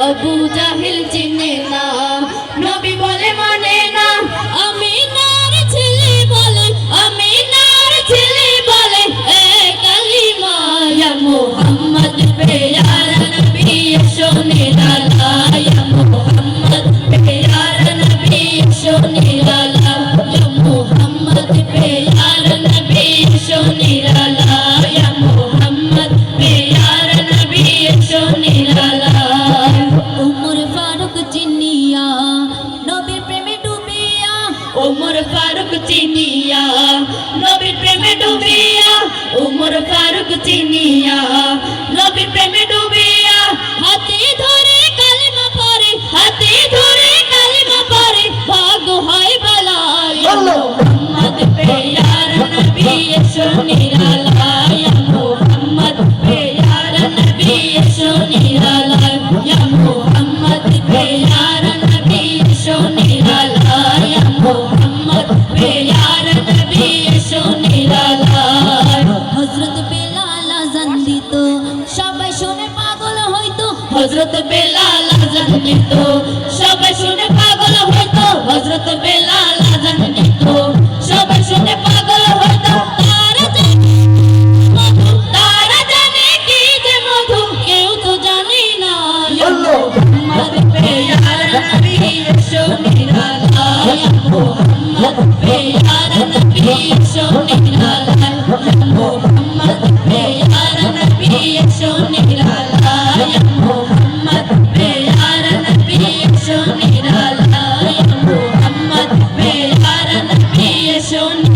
আবু জাহেল চিনে না, নবী বলে মানে না। আমিনার ছেলে বলে, আমিনার ছেলে বলে এ কালিমা ইয়া মুহাম্মদ প্যারা নবী শোনে লালা, ইয়া মুহাম্মদ প্যারা নবী শোনে লালা, ইয়া মুহাম্মদ প্যারা নবী শোনে লালা, ইয়া মুহাম্মদ প্যারা নবী শোনে লালা। উমর ফারুক চিনিয়া নবীর প্রেমে ডুবিয়া, উমর ফারুক চিনিয়া নবীর প্রেমে ডুবিয়া, উমর ফারুক চিনিয়া নবীর প্রেমে ডুবিয়া, হাতে ধরে কালিমা পড়ে, হাতে ধরে কালিমা পড়ে, ভাগ হয় বালা। ইয়া মুহাম্মদ প্যারা নবী শোনে লালা, ইয়া মুহাম্মদ প্যারা নবী শোনে লালা, ইয়া মুহাম্মদ প্যারা নবী শোনে লালা, ইয়া মুহাম্মদ প্যারা নবী শোনে লালা। হযরত বেলাল আযান দিত, সবাই শুনে পাগল হইতো, হযরত বেলাল আযান দিত, সবাই শুনে পাগল হইতো, হযরত বেলাল আযান দিত, সবাই শুনে পাগল হইতো। তারা জানে কি যে মধু, কেউ তো জানে না। ইয়া মুহাম্মদ প্যারা নবী শোনে লালা, ইয়া মুহাম্মদ প্যারা নবী শোনে লালা, ইয়া মুহাম্মদ প্যারা নবী শোনে লালা, ইয়া মুহাম্মদ প্যারা নবী শোনে লালা, ইয়া মুহাম্মদ প্যারা নবী শোনে